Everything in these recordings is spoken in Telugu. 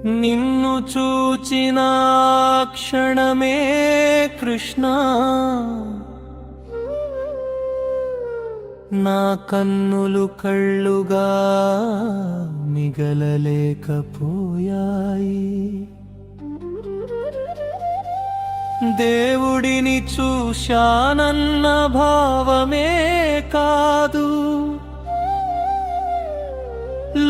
నిన్ను చూచిన క్షణమే కృష్ణ నా కన్నులు కళ్ళుగా మిగలలేకపోయాయి. దేవుడిని చూశానన్న భావమే కాదు,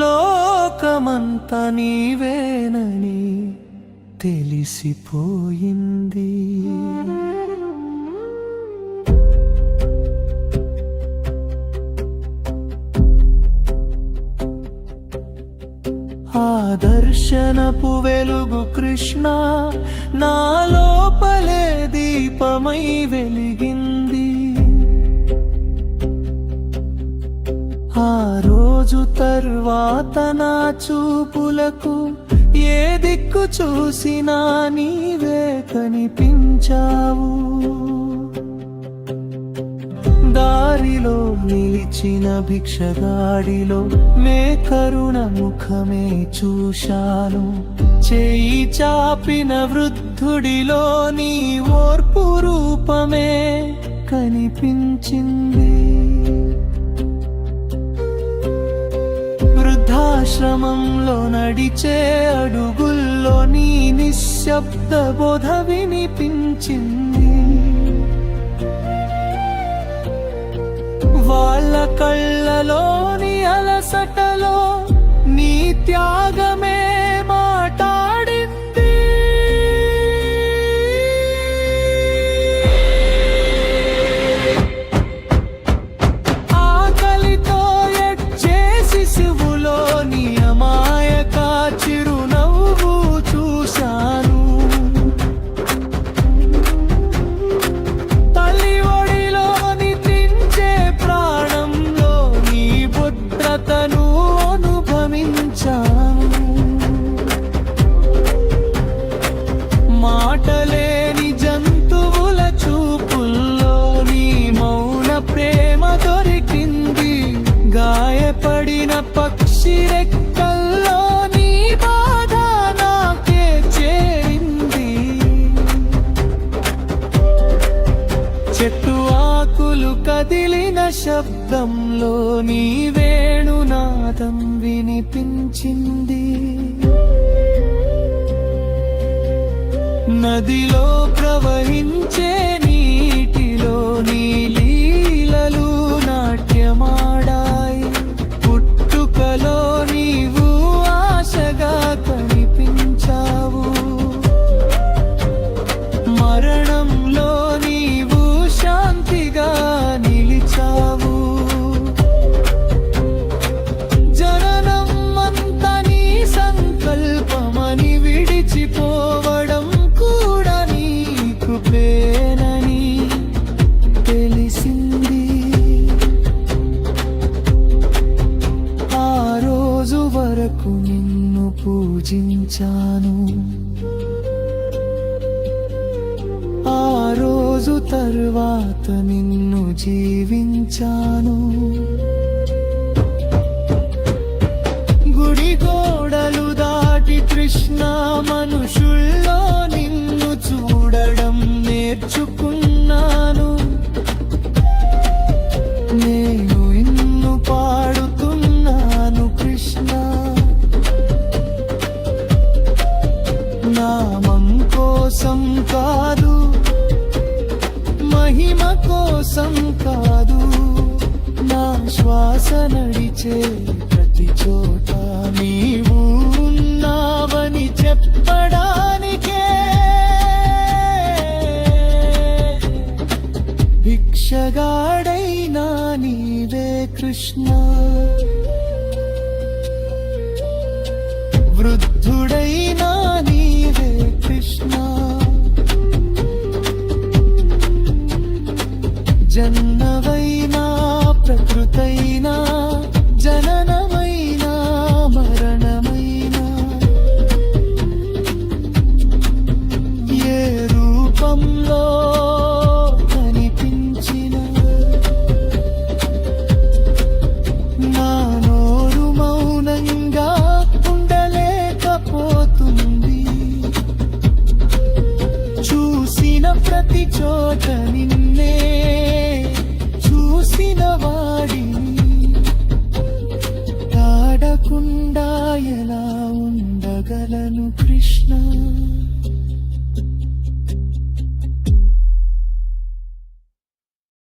లోకమంత నీవేనని తెలిసిపోయింది. ఆదర్శనపు వెలుగు కృష్ణ నా లోపలే దీపమై వెలిగింది. ఆ రోజు తర్వాత నా చూపులకు ఏ దిక్కు చూసినా నీవే కనిపించావు. దారిలో నిలిచిన భిక్షగాడిలో మే కరుణ ముఖమే చూశాను. చేయి చాపిన వృద్ధుడిలో నీ ఓర్పు రూపమే కనిపించింది. వృద్ధాశ్రమంలో నడిచే అడుగుల్లో నీ నిశ్శబ్ద బోధ వినిపించింది. వాళ్ళ కళ్ళలోని అలసటలో నీ త్యాగమే మాట్లాడింది. ఆకలితో ఎడ్చే శిశువులో నీ అమాయక చిరునవ్వు చూశాను. తను అనుభవించాను. మాటలేని జంతువుల చూపుల్లో నీ మౌన ప్రేమ దొరికింది. గాయపడిన పక్షి రెక్కల్లో నీ బాధ నాకే చేరింది. చెట్టు ఆకులు కదిలిన శబ్దంలో నీ వేణునాదం వినిపించింది. నదిలో ప్రవహించే నీటిలో నీ లీలలు నాట్యమాడాయి. పుట్టుకలో నీవు ఆశగా కనిపించావు. మరణంలో నీవు శాంతిగా నిలిచావు. జననం అంతా నీ సంకల్పమని విడిచిపోవడం కూడా నీ కృపేనని తెలిసింది. ఆ రోజు వరకు నిన్ను పూజించాను. ఆ రోజు తరువాత నిన్ను జీవించాను. గుడి గోడలు దాటి కృష్ణ మనుషుల్లో నిన్ను చూడడం నేర్చుకున్నాను. నేను ఇన్ను పాడుతున్నాను కృష్ణ. నామం కోసం కాదు, మహిమ కోసం కాదు, నా శ్వాస నడిచే ప్రతి చోట నీవు ఉన్నావని చెప్పడానికే. భిక్షగాడైనా నీవే కృష్ణ, వృద్ధుడైనా నీవే కృష్ణ. జన్మవైనా ప్రకృతైనా జననమైనా మరణమైనా ఏ రూపంలో కనిపించిన నా నోరు మౌనంగా ఉండలేకపోతుంది. వెళ్ళిన ప్రతి చోట నిన్నే చూసిన వాడిని ఆడకుండా ఎలా ఉండగలను కృష్ణ